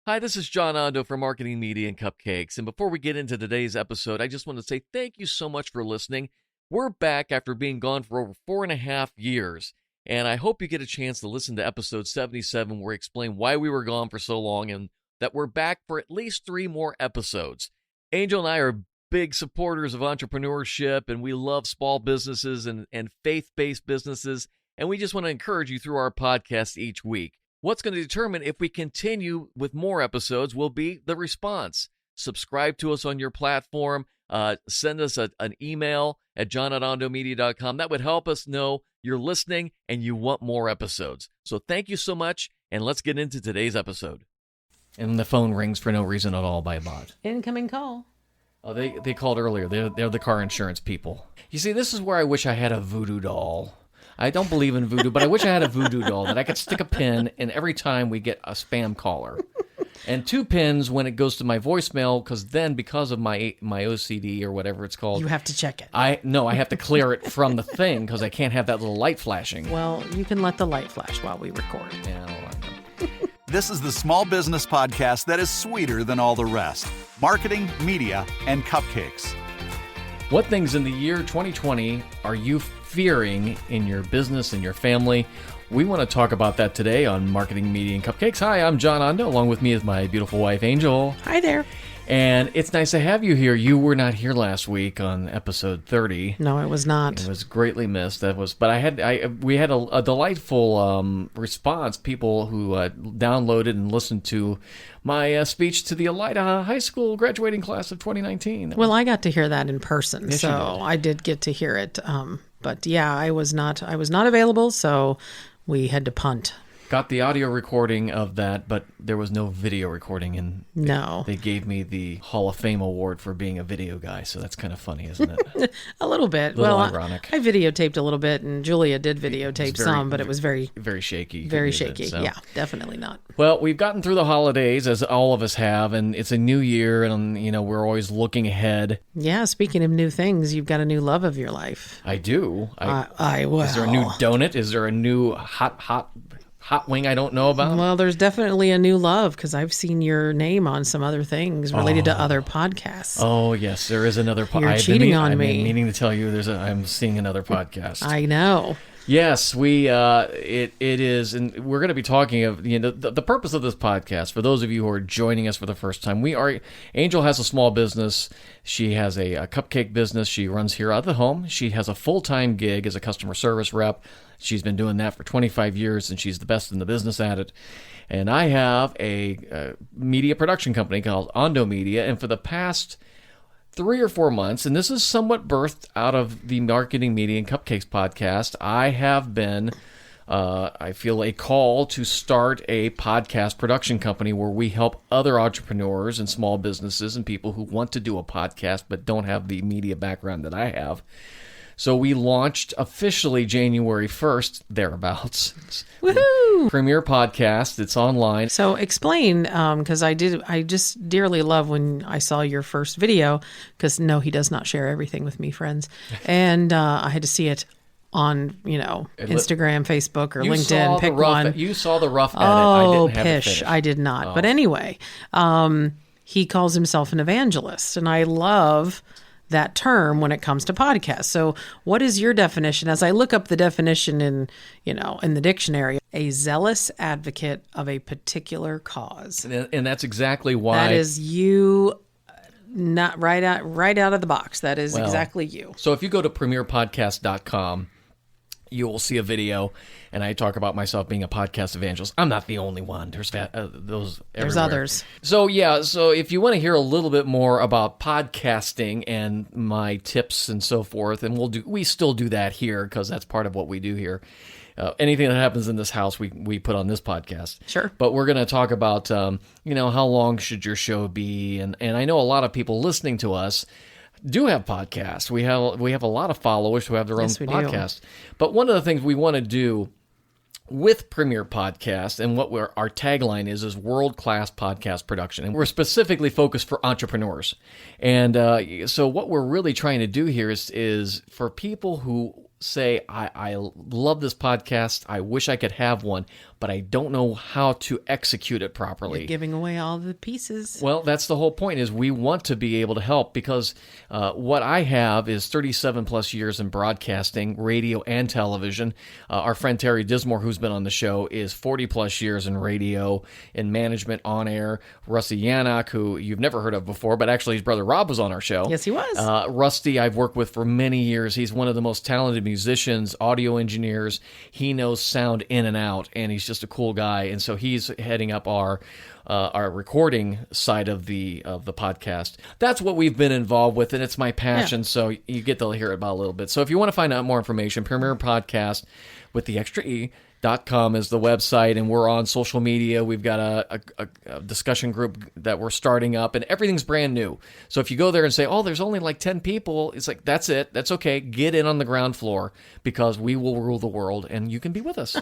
Hi, this is John Ondo from Marketing Media and Cupcakes. And before we get into today's episode, I just want to say thank you so much for listening. We're back after being gone for over 4.5 years. And I hope you get a chance to listen to episode 77, where we explain why we were gone for so long and that we're back for at least 3 more episodes. Angel and I are big supporters of entrepreneurship, and we love small businesses and faith-based businesses. And we just want to encourage you through our podcast each week. What's going to determine if we continue with more episodes will be the response. Subscribe to us on your platform. Send us an email at john@ondomedia.com. That would help us know you're listening and you want more episodes. So thank you so much, and let's get into today's episode. And the phone rings for no reason at all by a bot. Incoming call. Oh, they called earlier. They're the car insurance people. You see, this is where I wish I had a voodoo doll. I don't believe in voodoo, but I wish I had a voodoo doll that I could stick a pin in every time we get a spam caller. And 2 pins when it goes to my voicemail, because then, because of my OCD or whatever it's called, You have to check it. I have to clear it from the thing because I can't have that little light flashing. Well, you can let the light flash while we record. Yeah, I don't like them. This is the small business podcast that is sweeter than all the rest. Marketing, media, and cupcakes. What things in the year 2020 are you fearing in your business and your family? We want to talk about that today on Marketing, Media, and Cupcakes. Hi, I'm John Ondo. Along with me is my beautiful wife, Angel. Hi there. And it's nice to have you here. You were not here last week on episode 30. No, it was not. It was greatly missed. We had a delightful response. People who downloaded and listened to my speech to the Elida High School graduating class of 2019. Well, I got to hear that in person, Yes, you so did. I did get to hear it. But yeah, I was not available, so we had to punt. Got the audio recording of that, but there was no video recording, and No. they gave me the Hall of Fame award for being a video guy, so that's kind of funny, isn't it? A little bit. Little well, ironic. I videotaped a little bit, and Julia did videotape very- some, but it was very, Very shaky. You very couldn't use it, shaky. so. Yeah, definitely not. Well, we've gotten through the holidays, as all of us have, and it's a new year, and we're always looking ahead. Yeah, speaking of new things, you've got a new love of your life. I do. I will. Is there a new donut? Is there a new hot wing I don't know about? Well, there's definitely a new love because I've seen your name on some other things related to other podcasts. Oh yes, there is another. You're cheating on I've me. been meaning to tell you. I'm seeing another podcast. I know. Yes, it is, and we're going to be talking of the purpose of this podcast. For those of you who are joining us for the first time, Angel has a small business. She has a cupcake business. She runs here out of the home. She has a full-time gig as a customer service rep. She's been doing that for 25 years, and she's the best in the business at it. And I have a media production company called Ondo Media, and for the past 3 or 4 months, and this is somewhat birthed out of the Marketing, Media, and Cupcakes podcast, I have been, I feel a call to start a podcast production company where we help other entrepreneurs and small businesses and people who want to do a podcast but don't have the media background that I have. So we launched officially January 1st, thereabouts. Woohoo! Premiere podcast. It's online. So explain, because I just dearly love when I saw your first video, because no, he does not share everything with me, friends. And I had to see it on, Instagram, Facebook, or LinkedIn. Pick one. You saw the rough edit. Oh, I didn't have it pish. finished. I did not. But anyway, he calls himself an evangelist, and I love that term when it comes to podcasts. So what is your definition? As I look up the definition in the dictionary, a zealous advocate of a particular cause. And that's exactly why. That is you, not right out of the box. That is exactly you. So if you go to premierpodcast.com, you will see a video, and I talk about myself being a podcast evangelist. I'm not the only one. There's those everywhere. There's others. So if you want to hear a little bit more about podcasting and my tips and so forth, and we still do that here because that's part of what we do here. Anything that happens in this house, we put on this podcast. Sure. But we're going to talk about how long should your show be, and I know a lot of people listening to us do have podcasts. We have a lot of followers who have their own podcasts. But one of the things we want to do with Premier Podcast, and what our tagline is world-class podcast production. And we're specifically focused for entrepreneurs. And so what we're really trying to do here is for people who say, I love this podcast, I wish I could have one, but I don't know how to execute it properly. You're giving away all the pieces. Well, that's the whole point, is we want to be able to help, because what I have is 37 plus years in broadcasting, radio and television. Our friend Terry Dismore, who's been on the show, is 40 plus years in radio, in management, on air. Rusty Yanak, who you've never heard of before, but actually his brother Rob was on our show. Yes, he was. Rusty I've worked with for many years. He's one of the most talented musicians, audio engineers. He knows sound in and out, and he's just a cool guy. And so he's heading up our recording side of the podcast. That's what we've been involved with, and it's my passion. So you get to hear about a little bit. So if you want to find out more information, Premier Podcast with the extra E.com is the website, and we're on social media. We've got a discussion group that we're starting up, and everything's brand new. So if you go there and say, oh, there's only like 10 people, it's like, that's it. That's okay. Get in on the ground floor, because we will rule the world, and you can be with us.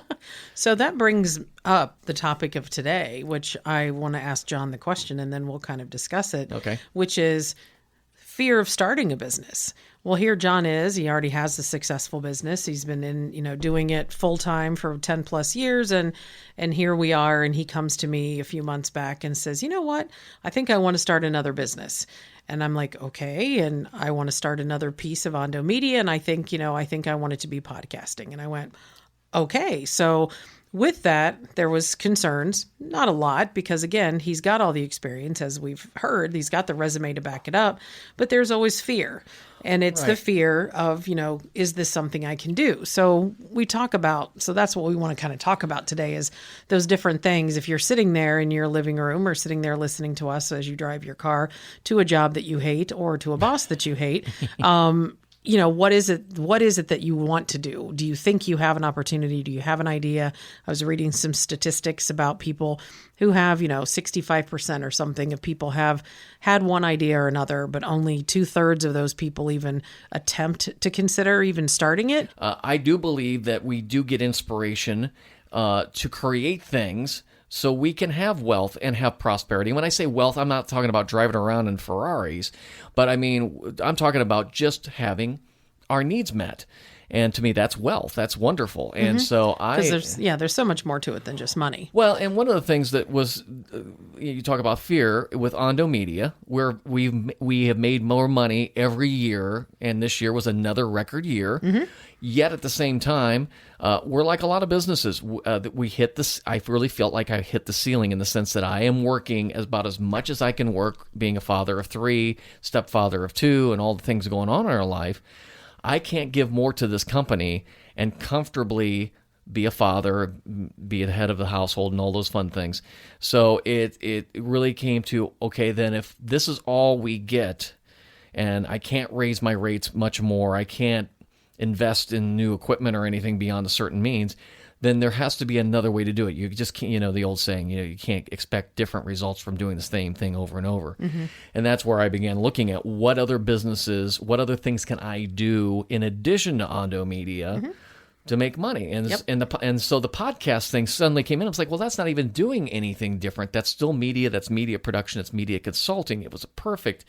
So that brings up the topic of today, which I want to ask John the question, and then we'll kind of discuss it. Okay. Which is fear of starting a business. Well, here John is. He already has a successful business. He's been doing it full time for 10 plus years, and here we are. And he comes to me a few months back and says, "You know what? I think I want to start another business." And I'm like, "Okay." And I want to start another piece of Ondo Media, and I think I want it to be podcasting. And I went, "Okay." So with that, there was concerns, not a lot, because again, he's got all the experience, as we've heard. He's got the resume to back it up, but there's always fear. And it's the fear of, is this something I can do? So that's what we want to kind of talk about today, is those different things. If you're sitting there in your living room, or sitting there listening to us as you drive your car to a job that you hate, or to a boss that you hate, what is it that you want to do? Do you think you have an opportunity? Do you have an idea? I was reading some statistics about people who have, 65% or something of people have had one idea or another, but only 2/3 of those people even attempt to consider even starting it. I do believe that we do get inspiration to create things so we can have wealth and have prosperity. When I say wealth, I'm not talking about driving around in Ferraris, but I'm talking about just having our needs met. And to me, that's wealth. That's wonderful. And so there's so much more to it than just money. Well, and one of the things that was, you talk about fear with Ondo Media, where we have made more money every year, and this year was another record year. Yet at the same time, we're like a lot of businesses. We hit this. I really felt like I hit the ceiling, in the sense that I am working about as much as I can work, being a father of 3, stepfather of 2, and all the things going on in our life. I can't give more to this company and comfortably be a father, be the head of the household, and all those fun things. So it really came to, okay, then if this is all we get, and I can't raise my rates much more, I can't invest in new equipment or anything beyond a certain means, then there has to be another way to do it. You just can't, the old saying, you can't expect different results from doing the same thing over and over. And that's where I began looking at what other businesses, what other things can I do in addition to Ondo Media to make money. And so the podcast thing suddenly came in. I was like, well, that's not even doing anything different. That's still media. That's media production. It's media consulting. It was a perfect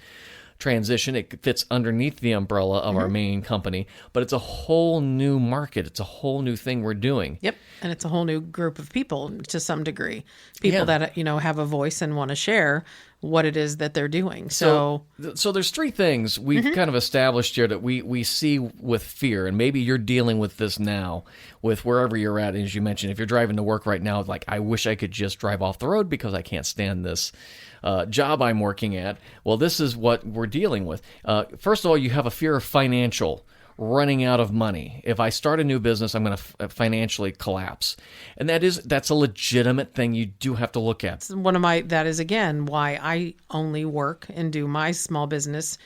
transition. It fits underneath the umbrella of our main company, but it's a whole new market. It's a whole new thing we're doing. Yep. And it's a whole new group of people to some degree. People that, have a voice and want to share what it is that they're doing. So there's 3 things we've kind of established here that we see with fear, and maybe you're dealing with this now with wherever you're at. As you mentioned, if you're driving to work right now, like, I wish I could just drive off the road because I can't stand this job I'm working at. Well, this is what we're dealing with. First of all, you have a fear of financial, running out of money. If I start a new business, I'm going to financially collapse. And that's a legitimate thing you do have to look at. That is again why I only work and do my small business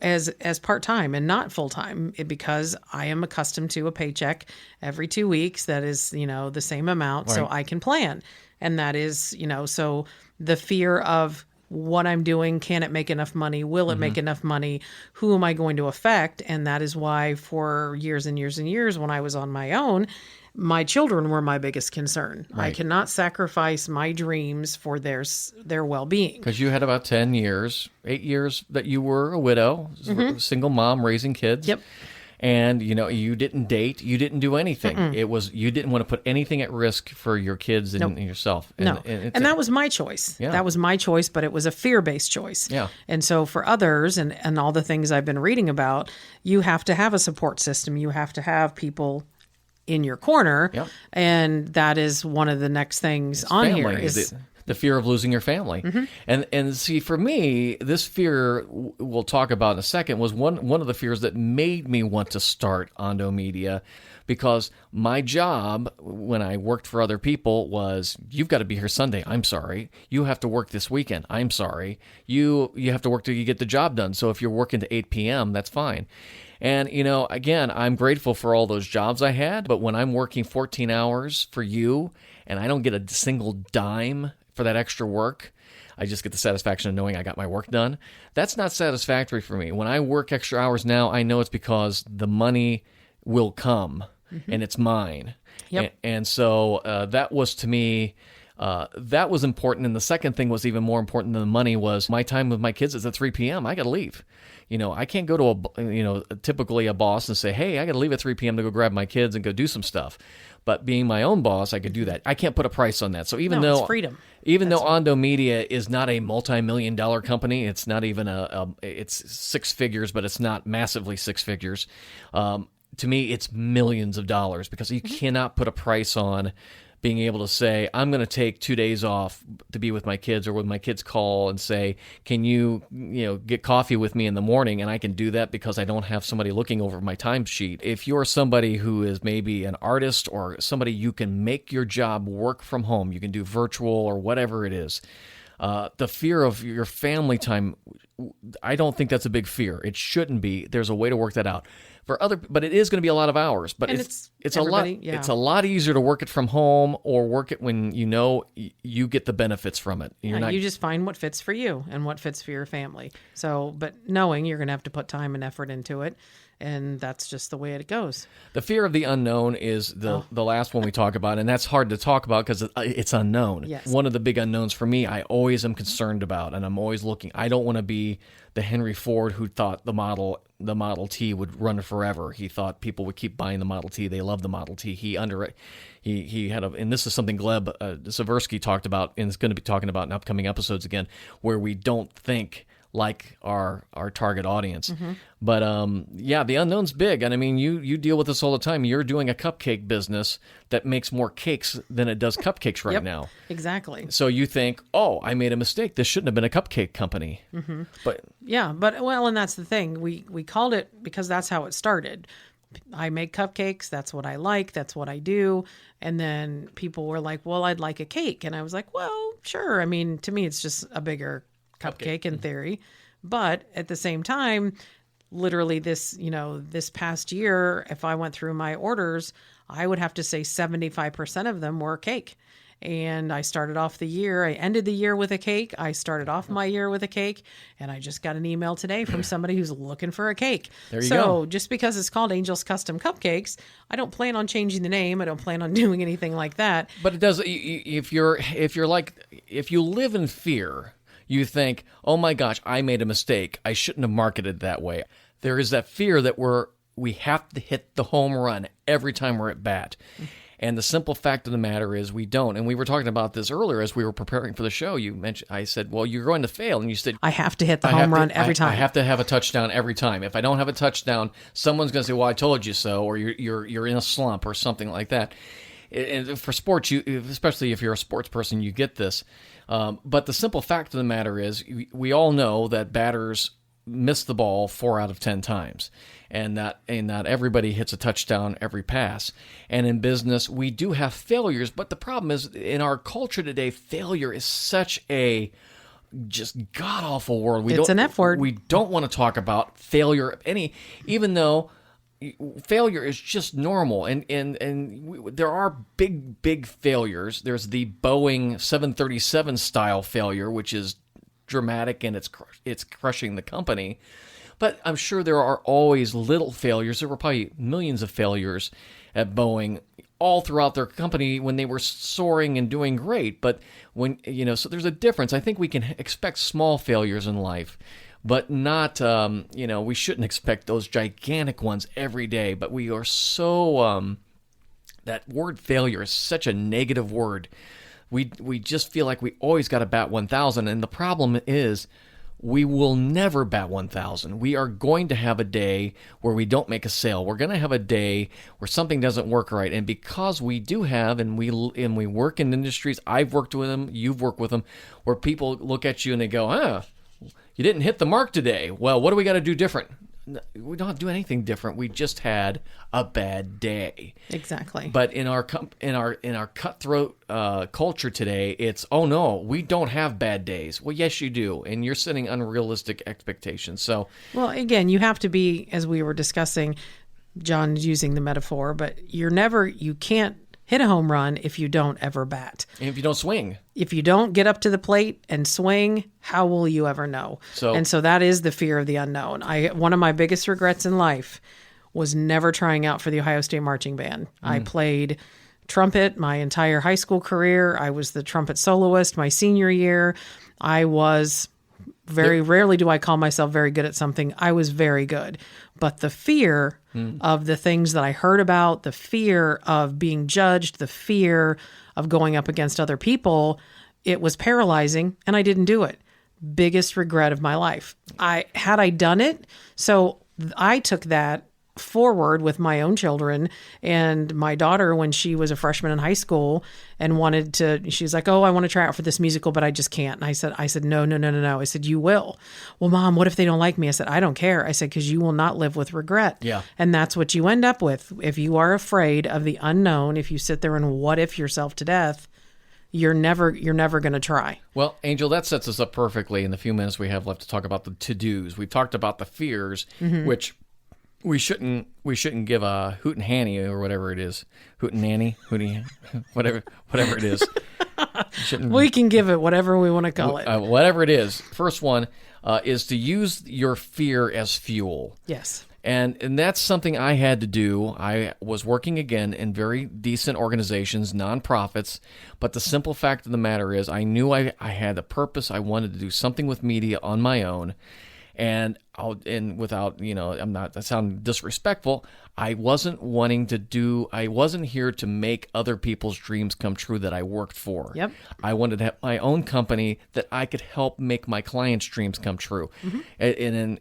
as part-time and not full-time, because I am accustomed to a paycheck every 2 weeks that is, the same amount, so I can plan. And that is, so the fear of what I'm doing, can it make enough money? Will it make enough money? Who am I going to affect? And that is why for years and years and years, when I was on my own, my children were my biggest concern. Right. I cannot sacrifice my dreams for their well-being. Because you had about 8 years that you were a widow, single mom raising kids. Yep. And you didn't date, you didn't do anything. It was you didn't want to put anything at risk for your kids and yourself. And that was my choice. Yeah. That was my choice, but it was a fear-based choice. Yeah. And so for others and all the things I've been reading about, you have to have a support system. You have to have people in your corner. Yep. And that is one of the next things on family, here is the fear of losing your family. And see, for me, this fear we'll talk about in a second was one of the fears that made me want to start Ondo Media, because my job when I worked for other people was, you've got to be here Sunday. I'm sorry. You have to work this weekend. I'm sorry. You have to work till you get the job done. So if you're working to 8 p.m., that's fine. And, again, I'm grateful for all those jobs I had, but when I'm working 14 hours for you and I don't get a single dime for that extra work, I just get the satisfaction of knowing I got my work done. That's not satisfactory for me. When I work extra hours now, I know it's because the money will come and it's mine. Yep. And so that was, to me, that was important. And the second thing was even more important than the money was my time with my kids is at 3 p.m. I got to leave. I can't go to typically a boss and say, hey, I got to leave at 3 p.m. to go grab my kids and go do some stuff. But being my own boss, I could do that. I can't put a price on that. So even though it's freedom. Even though Ondo Media is not a multi-million-dollar company, it's not even it's six figures, but it's not massively six figures. To me, it's millions of dollars, because you cannot put a price on being able to say, I'm going to take 2 days off to be with my kids, or when my kids call and say, can you get coffee with me in the morning? And I can do that because I don't have somebody looking over my timesheet. If you're somebody who is maybe an artist or somebody, you can make your job work from home. You can do virtual or whatever it is. The fear of your family time, I don't think that's a big fear. It shouldn't be. There's a way to work that out. But it is going to be a lot of hours. But it's a lot. Yeah. It's a lot easier to work it from home or work it when you get the benefits from it. You just find what fits for you and what fits for your family. So, but knowing you're going to have to put time and effort into it, and that's just the way it goes. The fear of the unknown is the last one we talk about, and that's hard to talk about because it's unknown. Yes. One of the big unknowns for me, I always am concerned about, and I'm always looking. I don't want to be the Henry Ford who thought the Model T would run forever. He thought people would keep buying the Model T. They love the Model T. He had and this is something Gleb Seversky talked about, and is going to be talking about in upcoming episodes again, where we don't think like our target audience. But the unknown's big. And I mean, you deal with this all the time. You're doing a cupcake business that makes more cakes than it does cupcakes right now. Exactly. So you think, oh, I made a mistake. This shouldn't have been a cupcake company. But and that's the thing. We called it because that's how it started. I make cupcakes. That's what I like. That's what I do. And then people were like, well, I'd like a cake. And I was like, well, sure. I mean, to me, it's just a bigger cupcake in theory. But at the same time, literally this past year, if I went through my orders, I would have to say 75% of them were cake. And I started off the year, I ended the year with a cake. I started off my year with a cake, and I just got an email today from somebody who's looking for a cake. There you go. go. Just because it's called Angel's Custom Cupcakes, I don't plan on changing the name. I don't plan on doing anything like that. But it does. If you live in fear, you think, oh my gosh, I made a mistake. I shouldn't have marketed that way. There is that fear that we have to hit the home run every time we're at bat. And the simple fact of the matter is we don't. And we were talking about this earlier as we were preparing for the show. I said, well, you're going to fail. And you said, I have to hit the home run every time. I have to have a touchdown every time. If I don't have a touchdown, someone's going to say, well, I told you so, or you're in a slump or something like that. And for sports, especially if you're a sports person, you get this. But the simple fact of the matter is we all know that batters miss the ball 4 out of 10 times, and not everybody hits a touchdown every pass. And in business, we do have failures, but the problem is in our culture today, failure is such a just god-awful word. It's an F word. We don't want to talk about failure even though failure is just normal, and there are big failures. There's the Boeing 737 style failure, which is dramatic and it's crushing the company. But I'm sure there are always little failures. There were probably millions of failures at Boeing all throughout their company when they were soaring and doing great. But so there's a difference. I think we can expect small failures in life, but not, we shouldn't expect those gigantic ones every day. But we are so, that word failure is such a negative word. We just feel like we always got to bat 1,000. And the problem is we will never bat 1,000. We are going to have a day where we don't make a sale. We're going to have a day where something doesn't work right. And because we do have, and we work in industries, I've worked with them, you've worked with them, where people look at you and they go, you didn't hit the mark today. Well, what do we got to do different? We don't do anything different. We just had a bad day. Exactly. But in our cutthroat culture today, it's, oh no, we don't have bad days. Well, yes, you do, and you're setting unrealistic expectations. So, well, again, you have to be, as we were discussing, John's using the metaphor, but you can't hit a home run if you don't ever bat. and if you don't swing, If you don't get up to the plate and swing, how will you ever know? So that is the fear of the unknown. One of my biggest regrets in life was never trying out for the Ohio State Marching Band. I played trumpet my entire high school career. I was the trumpet soloist my senior year. I was very rarely do I call myself very good at something. I was very good. But the fear of the things that I heard about, the fear of being judged, the fear of going up against other people, it was paralyzing, and I didn't do it. Biggest regret of my life. Had I done it, so I took that forward with my own children, and my daughter, when she was a freshman in high school and she's like, oh, I want to try out for this musical, but I just can't. And I said, no. I said, you will. Well, Mom, what if they don't like me? I said, I don't care. I said, because you will not live with regret. Yeah. And that's what you end up with. If you are afraid of the unknown, if you sit there and what if yourself to death, you're never going to try. Well, Angel, that sets us up perfectly in the few minutes we have left to talk about the to-dos. We've talked about the fears, which we shouldn't give a hoot and hanny or whatever it is. Hoot and nanny, hooty, whatever it is. We can give it whatever we want to call it. Whatever it is. First one is to use your fear as fuel. Yes. And that's something I had to do. I was working, again, in very decent organizations, nonprofits, but the simple fact of the matter is I knew I had a purpose. I wanted to do something with media on my own. And without, that sound disrespectful, I wasn't here to make other people's dreams come true that I worked for. Yep. I wanted to have my own company that I could help make my clients' dreams come true. And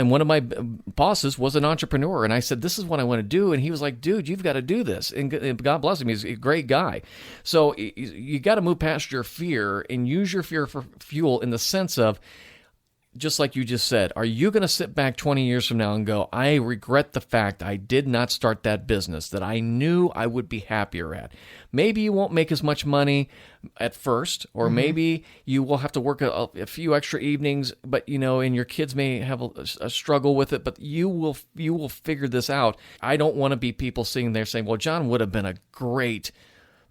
one of my bosses was an entrepreneur, and I said, this is what I want to do. And he was like, dude, you've got to do this. And God bless him. He's a great guy. So you got to move past your fear and use your fear for fuel in the sense of, just like you just said, are you going to sit back 20 years from now and go, I regret the fact I did not start that business that I knew I would be happier at? Maybe you won't make as much money at first, or maybe you will have to work a few extra evenings, but and your kids may have a struggle with it, but you will figure this out. I don't want to be people sitting there saying, well, John would have been a great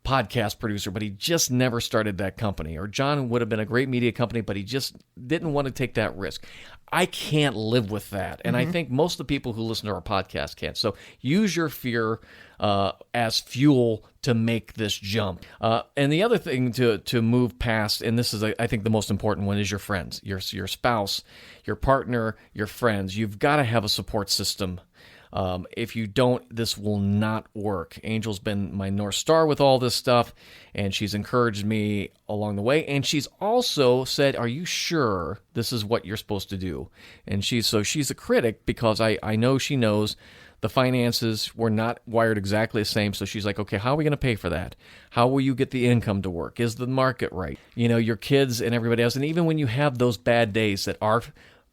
podcast producer, but he just never started that company. Or John would have been a great media company, but he just didn't want to take that risk. I can't live with that. And I think most of the people who listen to our podcast can't. So use your fear as fuel to make this jump. And the other thing to move past, and this is, I think, the most important one, is your friends, your spouse, your partner, your friends. You've got to have a support system. If you don't, this will not work. Angel's been my North Star with all this stuff, and she's encouraged me along the way. And she's also said, are you sure this is what you're supposed to do? And she's a critic, because I know she knows the finances were not wired exactly the same. So she's like, okay, how are we going to pay for that? How will you get the income to work? Is the market right? Your kids and everybody else. And even when you have those bad days that are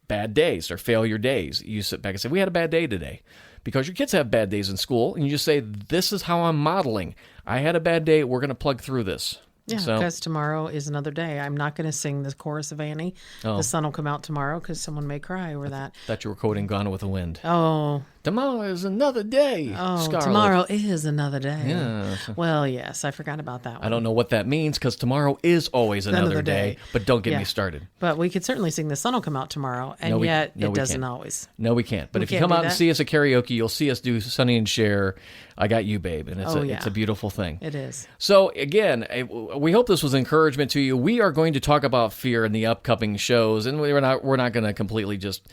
bad days or failure days, you sit back and say, we had a bad day today. Because your kids have bad days in school, and you just say, this is how I'm modeling. I had a bad day. We're going to plug through this. Yeah, because tomorrow is another day. I'm not going to sing the chorus of Annie. The sun will come out tomorrow, because someone may cry over that. Thought you were quoting Gone with the Wind. Oh, Tomorrow is another day. Oh, Scarlett. tomorrow is another day. Yeah. Well, yes, I forgot about that one. I don't know what that means because tomorrow is always another day. But don't get me started. But we could certainly sing The Sun Will Come Out Tomorrow, and yet it doesn't can't. always. No, we can't. But if you can't come do out and that? see us at karaoke, you'll see us do Sonny and Cher, I Got You, Babe. And it's a beautiful thing. It is. So again, we hope this was encouragement to you. We are going to talk about fear in the upcoming shows, and we're not going to completely just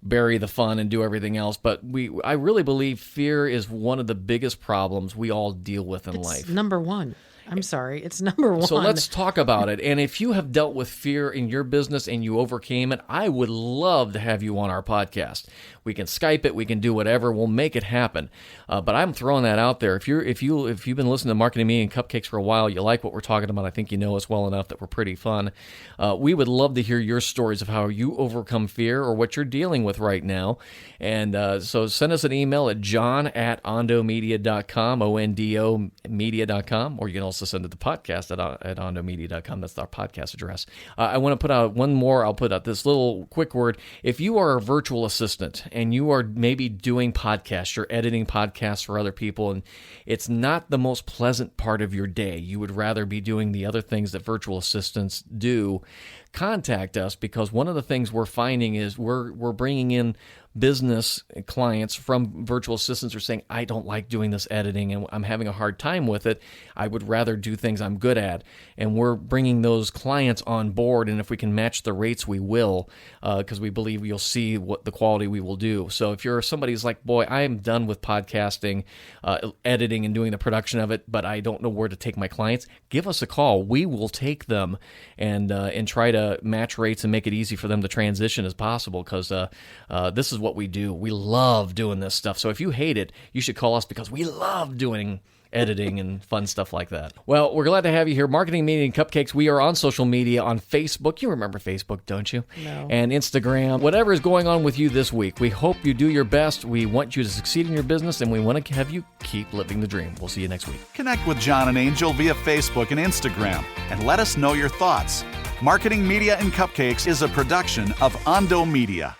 bury the fun and do everything else. But I really believe fear is one of the biggest problems we all deal with in life. Number one. I'm sorry, it's number one. So let's talk about it. And if you have dealt with fear in your business and you overcame it, I would love to have you on our podcast. We can Skype it, we can do whatever, we'll make it happen. But I'm throwing that out there. If you've been listening to Marketing Media and Cupcakes for a while, you like what we're talking about. I think you know us well enough that we're pretty fun. We would love to hear your stories of how you overcome fear or what you're dealing with right now. And so send us an email at john@ondomedia.com, ONDO media.com, or you can also send it to podcast at ondomedia.com. That's our podcast address. I want to put out one more. I'll put out this little quick word. If you are a virtual assistant and you are maybe doing podcasts, you're editing podcasts for other people, and it's not the most pleasant part of your day, you would rather be doing the other things that virtual assistants do, contact us, because one of the things we're finding is we're bringing in business clients from virtual assistants are saying, I don't like doing this editing and I'm having a hard time with it. I would rather do things I'm good at. And we're bringing those clients on board. And if we can match the rates, we will, because we believe you'll see what the quality we will do. So if you're somebody who's like, boy, I am done with podcasting, editing and doing the production of it, but I don't know where to take my clients, give us a call. We will take them and try to match rates and make it easy for them to transition as possible, because this is what we do. We love doing this stuff. So if you hate it, you should call us, because we love doing editing and fun stuff like that. Well, we're glad to have you here. Marketing Media and Cupcakes. We are on social media on Facebook. You remember Facebook, don't you? No. And Instagram. Whatever is going on with you this week, we hope you do your best. We want you to succeed in your business, and we want to have you keep living the dream. We'll see you next week. Connect with John and Angel via Facebook and Instagram and let us know your thoughts. Marketing Media and Cupcakes is a production of Ondo Media.